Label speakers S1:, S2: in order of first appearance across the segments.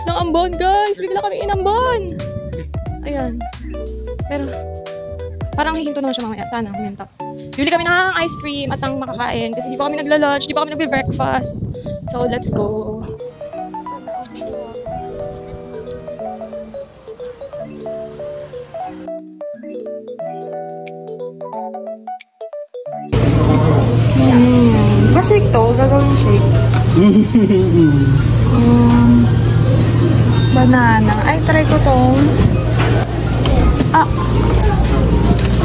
S1: Ng ambon, guys! Bigla kami inambon! Ayan. Pero, parang hihinto naman siya mamaya. Sana, huminto. Bili kami ng ice cream at ng makakain kasi di pa kami nagla-lunch, di pa kami nagbe-breakfast. So, let's go! Pa-shake to, gagawin shake. Banana. Ay, try ko tong.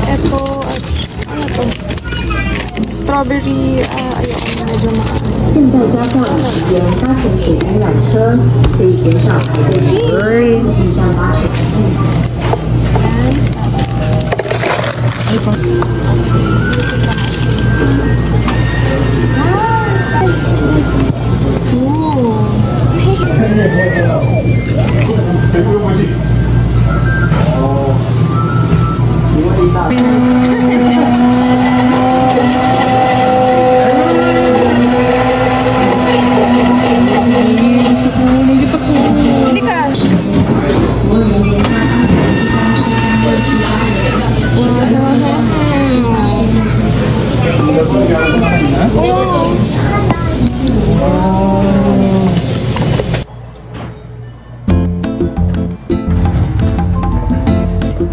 S1: Eto. Ano to? Strawberry. Ayoko na medyo maaas.
S2: 现在加上原搭乘水台缆车，可以减少排队时间，提上巴士的速度。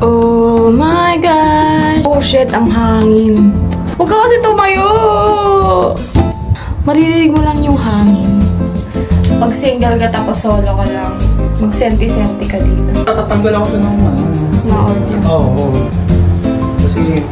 S1: Oh my God! Oh shit, ang hangin. Huwag ka kasi tumayo! Maririnig mo lang yung hangin. Pag single ka tapos solo ka lang, mag-senti-senti ka dito.
S3: Tatatanggal ako ng
S1: audio.
S3: Oo. Kasi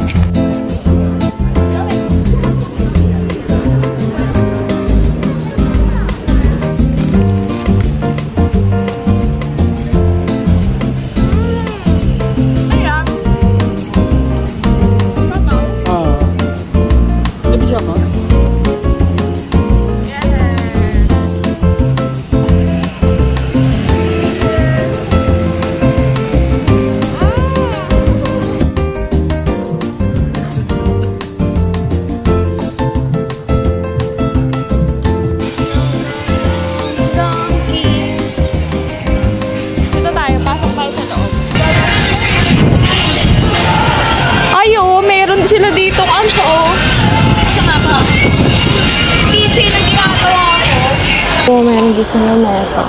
S1: sila ditong ano, kitchen na ginagawa ko. Oh, meron din sila na ito.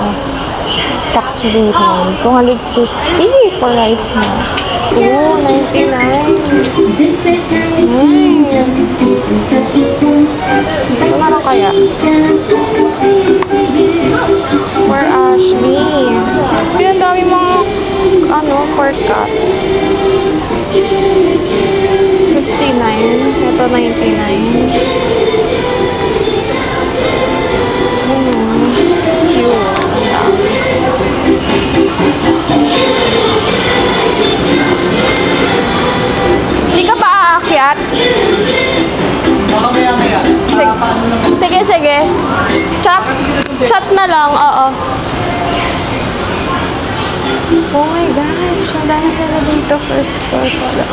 S1: Tax refund. 250 for rice mask. Oh, 99. Nice. Ito na lang kaya. For Ashley. Ang dami mga, for cuts. 59. Ito 99. Cute. Hindi ka pa aakyat? Sige. Chat na lang, oo. Oh my gosh, ang dami pala dito. First floor pala.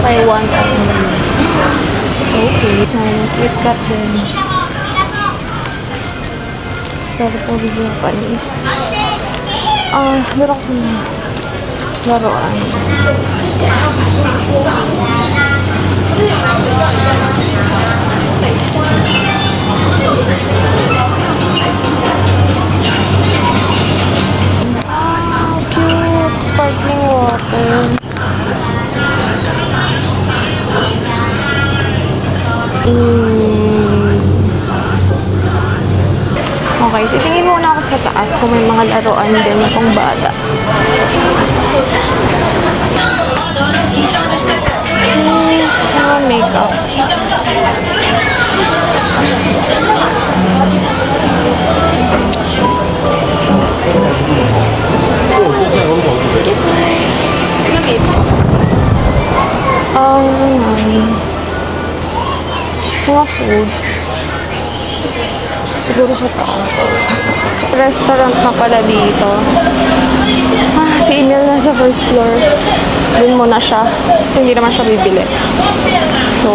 S1: I want okay, KitKat din. Pero po Japanese. Meron ko sa laruan. Cute! Sparkling water. Okay, titingin muna ako sa taas kung may mga laruan din na pang bata. Makeup. Mga food. Siguro sa taas. Restaurant na pala dito. Si Emil nasa first floor. Doon muna siya. So, hindi naman siya bibili. So,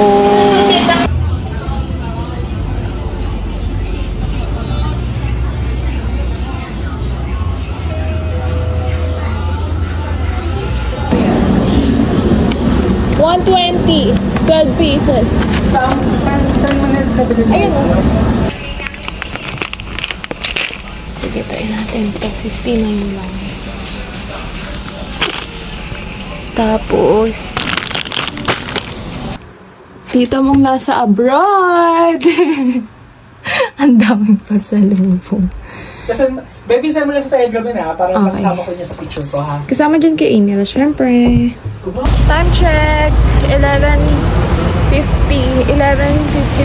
S1: $120. 12 pieces. Ayun o. Sige, try natin ito. 59 lang. Tapos, tita mong nasa abroad. Ang daming pasalubong.
S3: Kasi, baby, saan mo lang sa Telegram yun ha, para makasama ko niya sa picture ko ha.
S1: Kasama dyan kay Emil, syempre. Time check, 11:50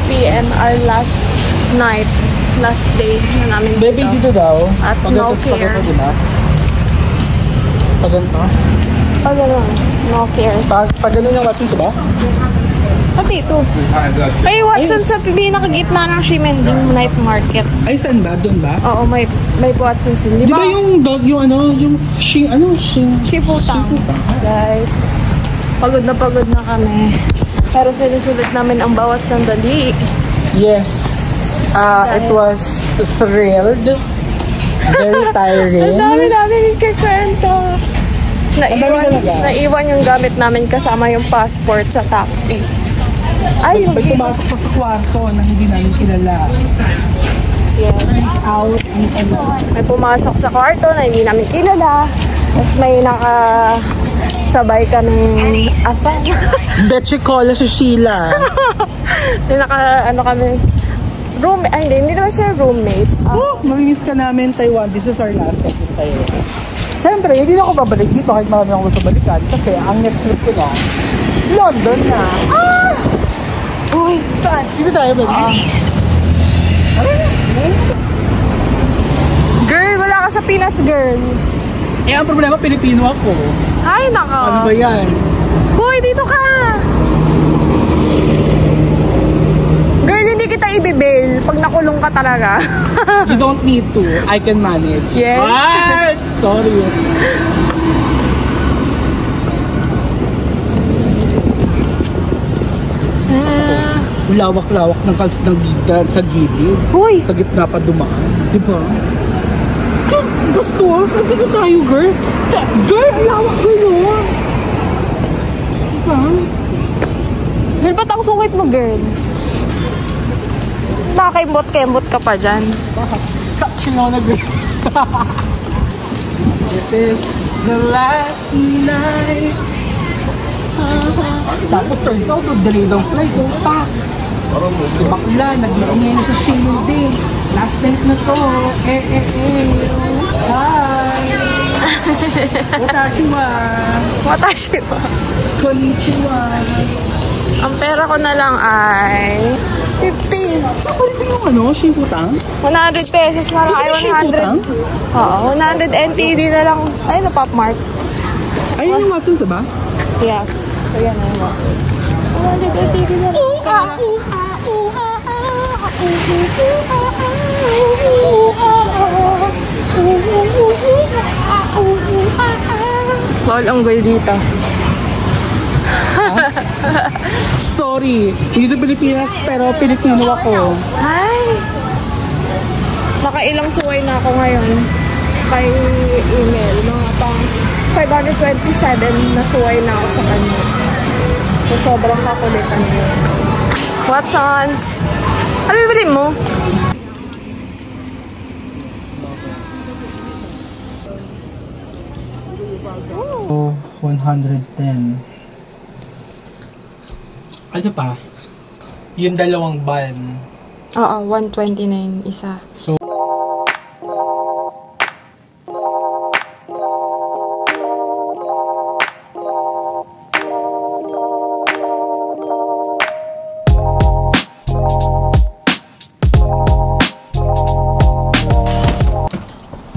S1: p.m. our last night, last day na namin dito.
S3: Baby, dito daw.
S1: At no cares.
S3: Pag ganito?
S1: Pag gano'n, no cares.
S3: Pag gano'n yung Watson ba?
S1: Pati ito. Ay, Watson sa pinakagitna ng Shimending Night Market.
S3: Ay, saan ba? Doon ba?
S1: Oo, may Watson.
S3: Di ba yung dog, yung ano, yung
S1: Shifutang. Guys, pagod na kami. Pero sinusulit namin ang bawat sandali.
S3: Yes. It was thrilled. Very tiring.
S1: Ang dami namin ikakwento. Naiwan yung gamit namin kasama yung passport sa taxi. Ay,
S3: May pumasok pa sa kwarto na hindi namin kilala.
S1: yes.
S3: Out and ano.
S1: May pumasok sa kwarto na hindi namin kilala. Tapos may nakasabay kaming afan.
S3: Betche Cola si Sheila.
S1: May kami. Roommate. Ay, hindi naman siya roommate.
S3: Mamimiss ka namin, Taiwan. This is our last stop in Taiwan. Siyempre, hindi na ako babalik dito kahit marami akong gusto balikan. Kasi ang next trip ko na, London na.
S1: Uy,
S3: Saan? Dito tayo, baby.
S1: girl, wala ka sa Pinas, girl.
S3: Eh, ang problema, Pilipino ako.
S1: Ay, nako.
S3: Ano ba yan?
S1: Hoy, dito ka! Girl, hindi kita ibibail pag nakulong ka talaga.
S3: You don't need to. I can manage.
S1: Yes.
S3: What? Sorry. Lawak-lawak ng sa gilid.
S1: Hoy!
S3: Sa gitna pa dumaan. Diba? Gusto, saan dito tayo, girl? Girl, lawak ko yun. Diba?
S1: Girl, ba't ang sungit mo, girl? Nakakaimbot-kembot ka pa dyan.
S3: Kachino na, girl. This is the last night. Tapos turns out, delayed ang flight. Pa. Si Bakla, nag-iingay na sa Shimending. Last night na to. Hi. Watashi wa.
S1: Watashi pa.
S3: Konnichiwa.
S1: Ang pera ko na lang ay 50.
S3: Ako rin yung ano, Shifutang?
S1: 100 pesos na lang. Ay, 100. Oo, 100 NTD na lang. Ay, na Pop Mart.
S3: Ay, yung Watsons ba?
S1: Yes. Ayan na yung Watsons. 100 NTD na lang. Bawal ang girl dito.
S3: Sorry, hindi na Pilipinas pero Pilipino ako.
S1: Hi! Nakailang suway na ako ngayon kay email. Mga pang 527 na suway na ako sa kanya. So, sobrang kakulitan niya. Watsons! Ano bibilin mo?
S3: Oh, 110. Ano pa? Yung dalawang ban.
S1: Oo, 129 isa.
S3: So,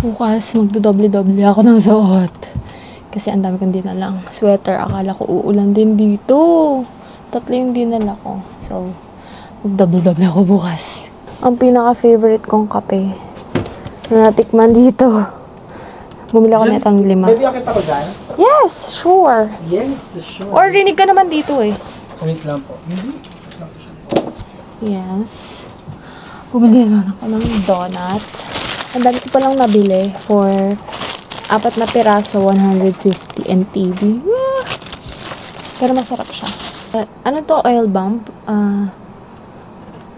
S1: Bukas, magdo-doble-doble ako ng suot. Kasi ang dami kong dinalang sweater. Akala ko uulan din dito. 3 yung dinala ko. So, magdoble-doble ako bukas. Ang pinaka-favorite kong kape na natikman dito. Bumili ako nito ng 5.
S3: pwede akit ako dyan?
S1: Yes, sure.
S3: Yes, sure.
S1: Or rinig ka naman dito eh.
S3: Wait lang po.
S1: Yes. Bumili na ako ng donut. Ang dami ko palang nabili for 4 na piraso, 150 NTD. Pero masarap siya. Ano to? Oil balm?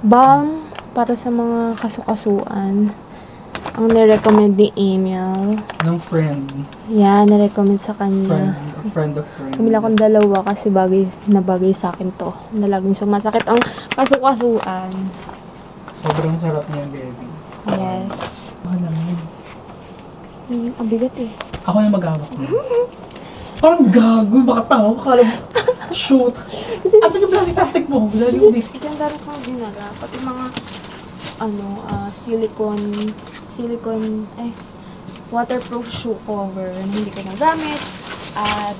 S1: Balm para sa mga kasukasuan. Ang nirecommend ni Emil.
S3: Ng friend.
S1: Yan, nirecommend sa kanya.
S3: Friend of friend.
S1: Pumila akong 2 kasi bagay sa akin to. Na laging sumasakit ang kasukasuan.
S3: Sobrang sarap niya, baby.
S1: Yes.
S3: Mahal naman.
S1: Ang bigat eh.
S3: Ako na mag-awak mo. Parang gago, baka tao, akala mo. Shoot. Asan yung plastic mo? Lagi mo dito.
S1: Kasi ang dami kong dinala. Pati mga, waterproof shoe cover na hindi ko nagamit. At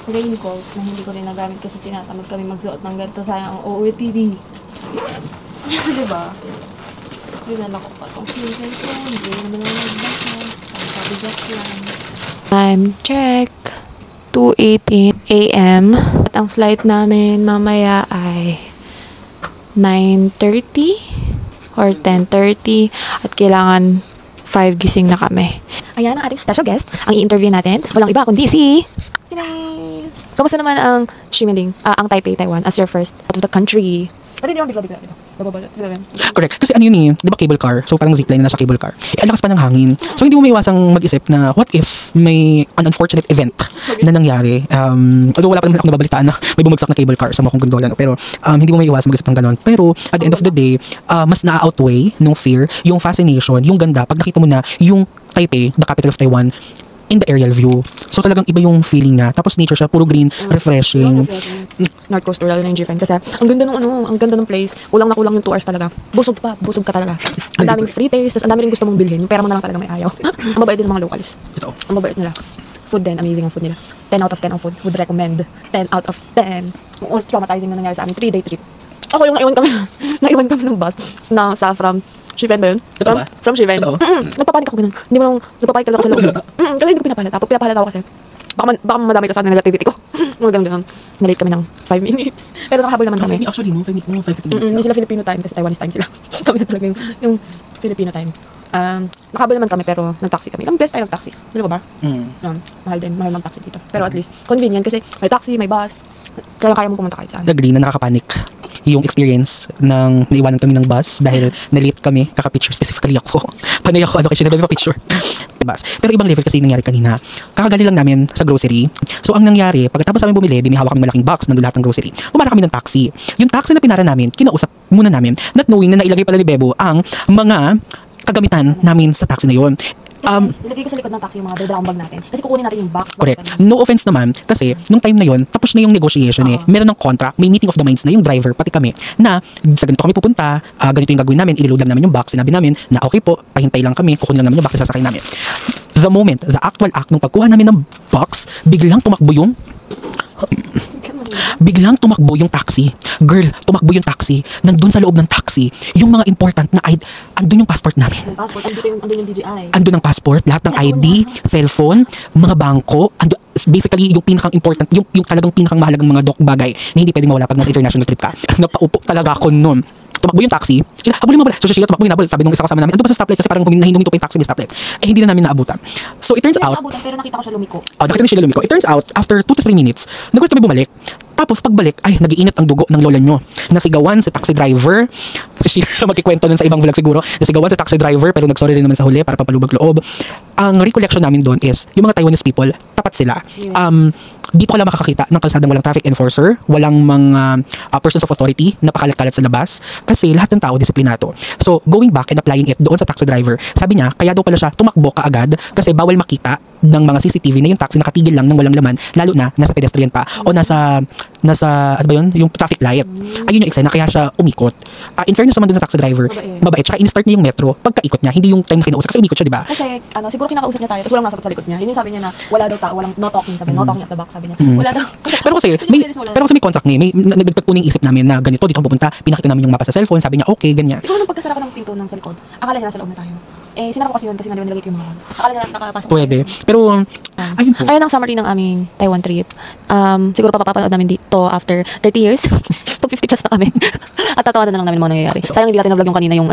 S1: raincoat na hindi ko rin nagamit kasi tinatamad kami magsuot ng ganito. Sayang ang OOTD. Diba? Dinala ko pa itong cleansing ko. Hindi naman ako nagbasa. Pabigat lang. Time check. 2:18 a.m. At ang flight namin mamaya ay 9:30 or 10:30 at kailangan 5 gising na kami. Ayan ang ating special guest. Ang i-interview natin, walang iba kundi si... Kamusta naman ang Ximenling, ang Taipei, Taiwan as your first out of the country? Pero hindi naman bigla.
S4: Correct. Kasi ano yun eh, di ba cable car? So parang zipline na nasa cable car. Eh, ang lakas pa ng hangin. So hindi mo maiwasang mag-isip na what if may an unfortunate event na nangyari. Although wala pa naman ako nababalitaan na may bumagsak na cable car sa mga gondola. No? Pero hindi mo maiwasang mag-isip ng ganon. Pero at the end of the day, mas na-outweigh nung fear, yung fascination, yung ganda. Pag nakita mo na yung Taipei, the capital of Taiwan, in the aerial view. So talagang iba yung feeling niya. Tapos nature siya, puro green, refreshing.
S1: North Coast tour lalo na yung Japan. Kasi ang ganda ng place. Kulang na kulang yung 2 hours talaga. Busog ka talaga. Ang daming free taste, ang daming rin gusto mong bilhin. Yung pera mo na lang talaga may ayaw. Ang mabait din ng mga locals.
S4: Ito.
S1: Ang mabait nila. Food din, amazing ang food nila. 10 out of 10 ang food. Would recommend. 10 out of 10. Most traumatizing na nangyari sa amin. 3-day trip. Ako yung naiwan kami ng bus sa from Shiven ba yun?
S4: Ito ba?
S1: From Shiven.
S4: Ito?
S1: Nagpapanik ako ganun. Hindi mo lang, nagpapanik talaga ako sa loob. Kasi hindi ko pinapalata. Pag pinapalata ako kasi, baka madami ka sa negativity ko. Mga ganun. Nalate kami ng 5 minutes. Pero nakahabol naman kami.
S4: Actually, no, 5 minutes.
S1: Hindi sila Filipino time kasi Taiwanese time sila. Kami na talaga yung Filipino time. Nakahabol naman kami pero nag-taxi kami. Ang best ay nag-taxi. Dalawa ba? Mahal din. Mahal mag-taxi dito. Pero at least, convenient kasi may taxi, may bus. Kaya mo pumunta kahit saan.
S4: Agree na nakakapanik yung experience ng naiwanan kami ng bus dahil na-late kami kaka-picture. Specifically ako. Panay ako, kasi nag-picture. Bus. Pero ibang level kasi nangyari kanina. Kakagali lang namin sa grocery. So ang nangyari, pagkatapos namin bumili, di may hawak kami malaking box, nandun lahat ng grocery. Pumara kami ng taxi. Yung taxi na pinara namin, kinausap muna namin, not knowing na nailagay pala ni Bebo ang mga kagamitan namin sa taxi na yun.
S1: Nilagay ko sa likod ng taxi yung mga dala bag natin. Kasi kukunin natin yung box.
S4: Correct. No offense naman kasi nung time na yon tapos na yung negotiation eh. Meron ng contract, may meeting of the minds na yung driver pati kami na sa ganito kami pupunta, ganito yung gagawin namin, i-load lang namin yung box. Sinabi namin na okay po, pahintay lang kami, kukunin lang namin yung box, sasakay namin. The moment, the actual act nung pagkuha namin ng box, biglang tumakbo yung taxi. Girl, tumakbo yung taxi. Nandun sa loob ng taxi, yung mga important na ID, andun yung passport namin.
S1: Andun yung DJI.
S4: Andun ang passport, lahat ng ID, cellphone, mga bangko, basically yung pinakang important, yung talagang pinakang mahalagang mga bagay na hindi pwedeng mawala pag nasa international trip ka. Napaupo talaga ako nun. Tumakbo yung taxi. Habulin mo pala. So siya tumakbo, hinabol. Sabi nung isa kasama namin, ando ba sa stoplight? Kasi parang huminto pa yung taxi, may stoplight. Eh hindi na namin naabutan. So it turns out,
S1: pero nakita ko siya lumiko.
S4: Nakita siya lumiko. It turns out, after 2 to 3 minutes, nagulat kami bumalik. Tapos pagbalik, ay, nag-iinit ang dugo ng lola nyo. Nasigawan si taxi driver. Kasi siya magkikwento nun sa ibang vlog siguro. Nasigawan si taxi driver pero nagsorry rin naman sa huli para pampalubag loob. Ang recollection namin doon is yung mga Taiwanese people, tapat sila. Dito ka lang makakakita ng kalsadang walang traffic enforcer, walang mga persons of authority na pakalat-kalat sa labas kasi lahat ng tao disiplinado. So, going back and applying it doon sa taxi driver, sabi niya, kaya daw pala siya tumakbo kaagad kasi bawal makita ng mga CCTV na yung taxi nakatigil lang ng walang laman, lalo na nasa pedestrian pa o nasa ano ba yun? Yung traffic light. Ayun yung eksena, kaya siya umikot. In fairness naman dun sa taxi driver, mabait. Tsaka in-start niya yung metro pagkaikot niya, hindi yung time na kinausap kasi umikot siya, di ba?
S1: Kasi, siguro kinakausap niya tayo, tapos walang nasagot sa likod niya. Yun yung sabi niya na, wala daw tao, walang no talking, sabi, no talking at the back, sabi niya. Wala daw.
S4: Pero kasi may contract niya, may nagdagdag po ng isip namin na ganito, dito pupunta, pinakita namin yung mapa sa cellphone, sabi niya, okay, ganyan.
S1: Siguro nung pagkasara ko ng pinto ng sa likod, akala niya nasa loob na tayo. Sinara ko kasi yun kasi nandiyan nilagay ko yung mga bag. Akala niya nakapasok.
S4: Pwede. Pero, ayun po.
S1: Ayun ang summary ng aming Taiwan trip. Siguro papapanood namin dito after 30 years. Pag 50 plus na kami. At tatawanan na lang namin mga nangyayari. Sayang hindi natin na-vlog yung kanina yung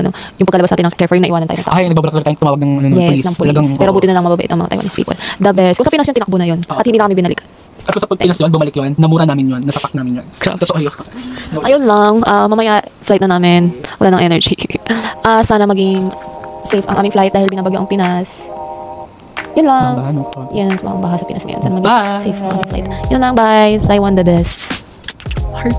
S1: pagkalabas natin ng Carefree na iwanan tayo ng tao.
S4: Ay, nagbabalik tayong tumawag ng
S1: Yes,
S4: police.
S1: ng police. Pero buti na lang mababait ang mga Taiwanese people. The best. Kung sa Pinas yun, tinakbo na yun. At hindi na kami binalikan.
S4: At kung sa Pinas yun, bumalik yun, namura namin yun, natapak namin yun. Totoo yun.
S1: Ayun lang. Mamaya flight na namin. Wala nang energy. Sana maging safe ang aming flight dahil binabagyo ang Pinas. Yun lang.
S4: Ano ko?
S1: Yan ang baha sa Pinas ngayon. Sana maging
S4: Bye.
S1: safe ang aming flight. Yun lang. Bye. Taiwan the best.
S4: Heart.